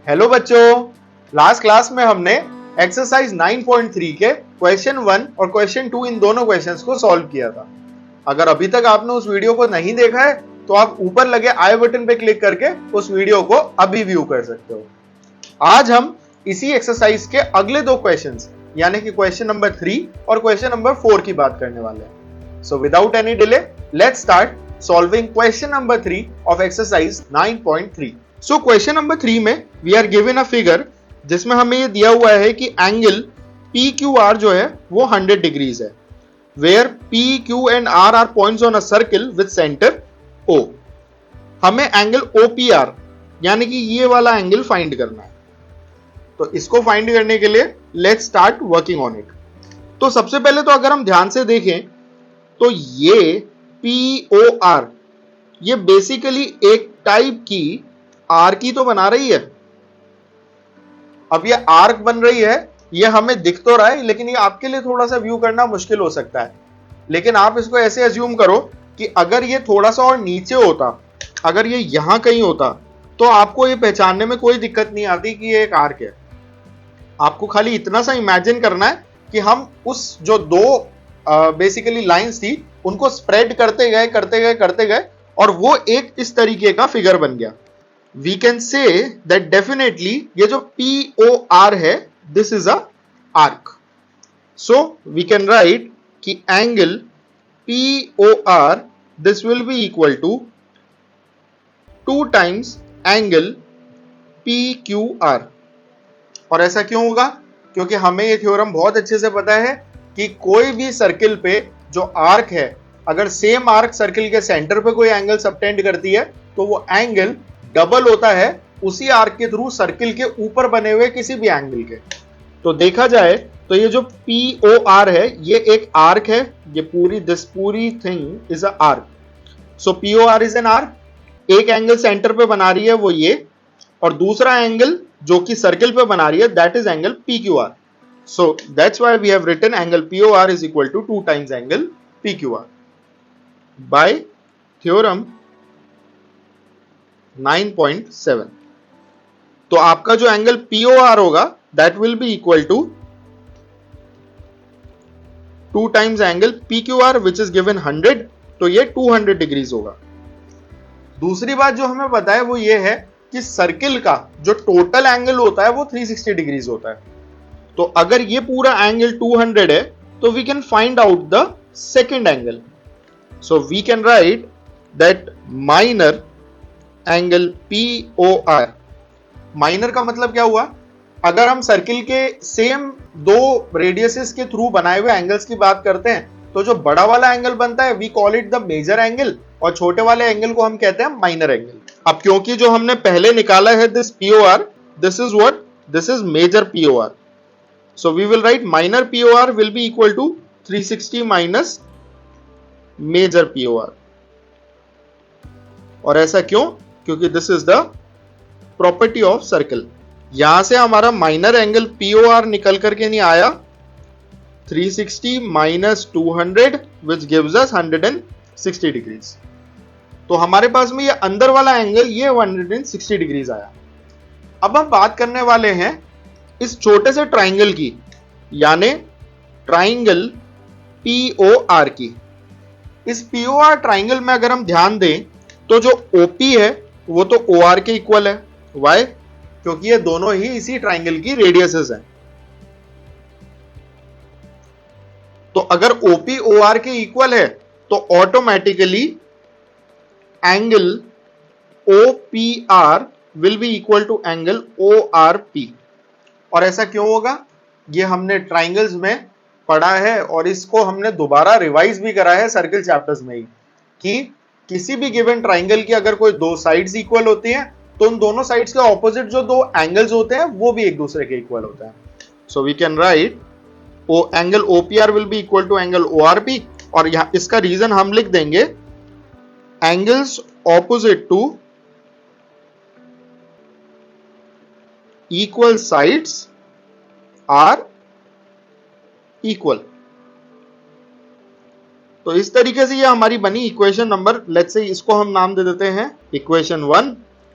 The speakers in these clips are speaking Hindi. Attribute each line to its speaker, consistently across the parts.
Speaker 1: हेलो बच्चों, लास्ट क्लास में हमने एक्सरसाइज 9.3 के क्वेश्चन 1 और क्वेश्चन 2 इन दोनों क्वेश्चंस को सॉल्व किया था। अगर अभी तक आपने उस वीडियो को नहीं देखा है तो आप ऊपर लगे आई बटन पे क्लिक करके उस वीडियो को अभी व्यू कर सकते हो। आज हम इसी एक्सरसाइज के अगले दो क्वेश्चंस यानी कि क्वेश्चन नंबर 3 और क्वेश्चन नंबर 4 की बात करने वाले हैं। So without any delay let's start solving question number 3 of exercise 9.3। So question number 3 में we are given a figure जिसमें हमें ये दिया हुआ है कि एंगल PQR जो है वो 100 डिग्रीज है, where PQ and R are points on a circle with centre O। हमें एंगल OPR यानी कि ये वाला एंगल फाइंड करना है। तो इसको फाइंड करने के लिए let's start working on it. तो सबसे पहले तो अगर हम ध्यान से देखें तो ये POR ये बेसिकली एक टाइप की आर्क की तो बना रही है। अब ये आर्क बन रही है, ये हमें दिख तो रहा है लेकिन ये आपके लिए थोड़ा सा व्यू करना मुश्किल हो सकता है। लेकिन आप इसको ऐसे अज्यूम करो कि अगर ये थोड़ा सा और नीचे होता, अगर ये यहां कहीं होता तो आपको ये पहचानने में कोई दिक्कत नहीं आती कि ये एक आर्क है। आपको खाली इतना सा इमेजिन करना है कि हम उस जो दो बेसिकली लाइंस थी उनको स्प्रेड करते गए और वो एक इस तरीके का फिगर बन गया। We can say that definitely ये जो POR है this is a arc. So we can write कि angle POR this will be equal to 2 times angle PQR। और ऐसा क्यों होगा? क्योंकि हमें ये थ्योरम बहुत अच्छे से पता है कि कोई भी सर्किल पे जो आर्क है, अगर सेम आर्क सर्किल के सेंटर पे कोई एंगल सबटेंड करती है तो वो एंगल डबल होता है उसी आर्क के थ्रू सर्किल के ऊपर बने हुए किसी भी एंगल के। तो देखा जाए तो ये जो POR है ये एक आर्क है, ये पूरी thing is a arc. So POR is an arc. एक एंगल सेंटर पे बना रही है वो ये, और दूसरा एंगल जो कि सर्किल पे बना रही है that is angle PQR। So that's why we have written angle POR is equal to 2 times angle PQR by theorem 9.7। तो आपका जो एंगल POR होगा that will be equal to 2 times angle PQR which is given 100, तो ये 200 डिग्रीज होगा। दूसरी बात जो हमें पता है वो ये है कि सर्किल का जो टोटल एंगल होता है वो 360 डिग्रीज होता है। तो अगर ये पूरा एंगल 200 है तो we can find out the second angle. So we can write that minor angle POR। Minor का मतलब क्या हुआ? अगर हम सर्किल के सेम दो रेडियसेस के थ्रू बनाए हुए एंगल्स की बात करते हैं तो जो बड़ा वाला एंगल बनता है we call it the major angle और छोटे वाले एंगल को हम कहते हैं माइनर एंगल। अब क्योंकि जो हमने पहले निकाला है this POR, this is what? This is major POR। So we will write minor POR will be equal to 360 minus major POR। और ऐसा क्यों? क्योंकि this is the property of circle. यहां से हमारा माइनर एंगल POR निकल करके नहीं आया, 360 minus 200 which gives us 160 degrees. तो हमारे पास में ये अंदर वाला एंगल ये 160 डिग्रीज आया। अब हम बात करने वाले हैं इस छोटे से ट्राइंगल की, यानी ट्राइंगल POR की। इस POR ट्राइंगल में अगर हम ध्यान दें तो जो OP है वो तो OR के इक्वल है। Why? क्योंकि ये दोनों ही इसी ट्राइंगल की रेडियसेस हैं। तो अगर OP OR के इक्वल है तो automatically angle OPR will be equal to angle ORP। और ऐसा क्यों होगा? ये हमने ट्राइंगल्स में पढ़ा है और इसको हमने दोबारा रिवाइज भी करा है सर्किल चैप्टर्स में ही कि किसी भी गिवन ट्राइंगल की अगर कोई दो साइड्स इक्वल होती हैं तो उन दोनों साइड्स के ऑपोजिट जो दो एंगल्स होते हैं वो भी एक दूसरे के इक्वल होते हैं। So we can write angle OPR will be equal to angle ORP। और यहां इसका रीजन हम लिख देंगे angles opposite to equal sides are equal. तो इस तरीके से ये हमारी बनी इक्वेशन नंबर, लेट्स से इसको हम नाम दे देते हैं equation 1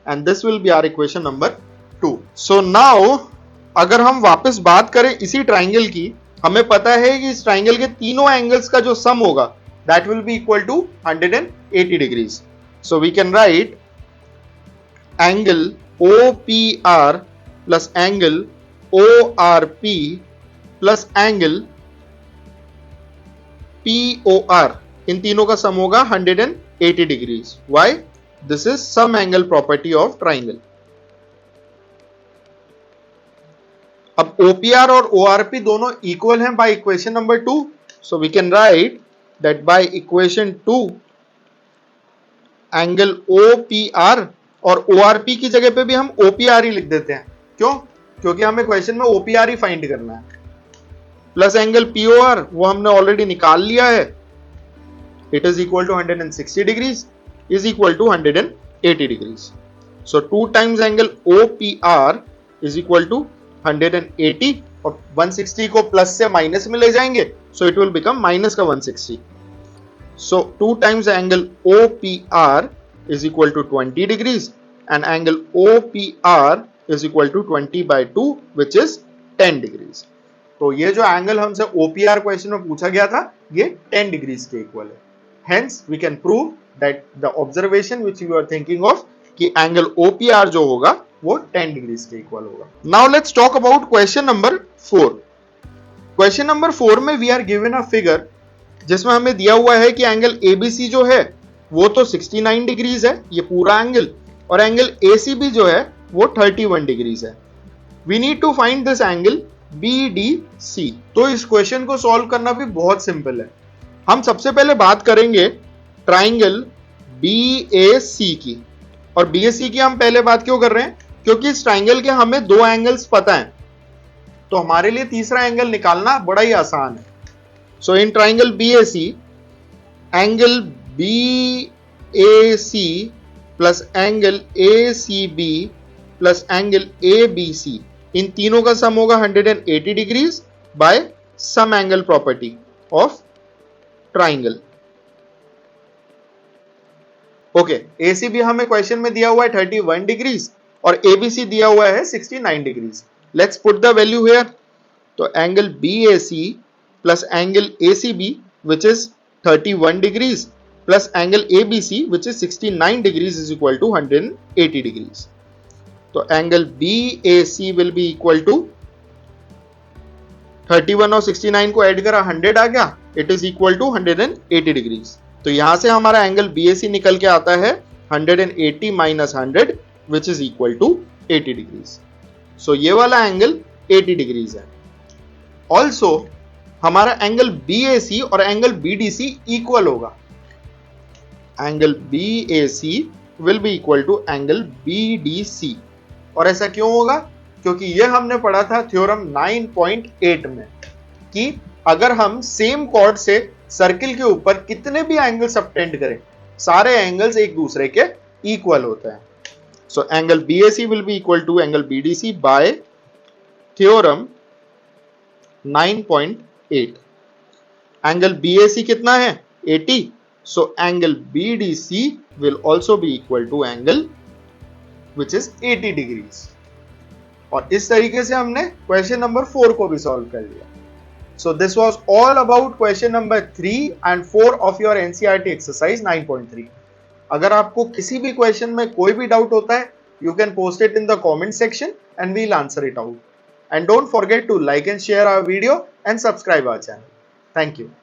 Speaker 1: and this will be our equation number 2। So now अगर हम वापस बात करें इसी ट्राइंगल की, हमें पता है कि इस ट्राइंगल के तीनों एंगल्स का जो सम होगा that will be equal to 180 degrees. So we can write angle OPR plus angle ORP plus angle POR, इन तीनों का सम होगा 180 degrees. Why? This is sum angle property of triangle. अब OPR और ORP दोनों इक्वल हैं by equation number 2. So we can write that by equation 2 angle OPR और ORP की जगह पे भी हम OPR ही लिख देते हैं. क्यों? क्योंकि हमें क्वेश्चन में OPR ही फाइंड करना है. प्लस एंगल POR वो हमने ऑलरेडी निकाल लिया है. It is equal to 160 degrees is equal to 180 degrees. So 2 times angle OPR is equal to 180 और 160 को प्लस से माइनस में ले जाएंगे, so it will become minus का 160. सो 2 times angle OPR is equal to 20 degrees and angle OPR is equal to 20 by 2 which is 10 degrees. तो ये जो एंगल हमसे OPR क्वेश्चन में पूछा गया था ये 10 डिग्रीज के इक्वल है. Hence we can prove that the observation which you are thinking of कि एंगल OPR जो होगा वो 10 डिग्रीज के इक्वल होगा. Now let's talk about question number 4. Question number 4 में we are given a figure जिसमें हमें दिया हुआ है कि एंगल ABC जो है वो तो 69 डिग्रीज है ये पूरा एंगल, और एंगल ACB जो है वो 31 डिग्रीज है. We need to find this angle BDC. तो इस क्वेश्चन को सॉल्व करना भी बहुत सिंपल है. हम सबसे पहले बात करेंगे ट्राइंगल BAC की. और BAC की हम पहले बात क्यों कर रहे हैं? क्योंकि इस ट्राइंगल के हमें 2 एंगल्स पता है, तो हमारे लिए तीसरा एंगल निकालना बड़ा ही आसान है. So in triangle BAC angle BAC plus angle ACB plus angle ABC, इन तीनों का सम होगा 180 degrees by sum angle property of triangle. Okay, ACB हमें क्वेश्चन में दिया हुआ है 31 डिग्रीज और ABC दिया हुआ है 69 degrees. Let's put the value here. तो angle BAC plus angle ACB which is 31 degrees plus angle ABC which is 69 degrees is equal to 180 degrees. तो angle BAC will be equal to 31 और 69 को ऐड करा 100 आ गया, it is equal to 180 degrees. तो यहां से हमारा एंगल BAC निकल के आता है 180 minus 100 which is equal to 80 degrees. So ये वाला एंगल 80 degrees है. Also हमारा एंगल BAC और एंगल BDC इक्वल होगा. Angle BAC will be equal to angle BDC. और ऐसा क्यों होगा? क्योंकि ये हमने पढ़ा था थ्योरम 9.8 में कि अगर हम सेम कॉर्ड से सर्किल के ऊपर कितने भी एंगल सबटेंड करें सारे एंगल्स एक दूसरे के इक्वल होते हैं. So angle BAC will be equal to angle BDC bye theorem 9.8. Angle BAC कितना है? 80. So angle BDC will also be equal to angle which is 80 degrees. और इस तरीके से हमने क्वेश्चन नंबर 4 को भी सॉल्व कर लिया. So this was all about question number 3 and 4 of your NCERT exercise 9.3. अगर आपको किसी भी क्वेश्चन में कोई भी डाउट होता है you can post it in the comment section and we'll answer it out. And don't forget to like and share our video and subscribe our channel. Thank you.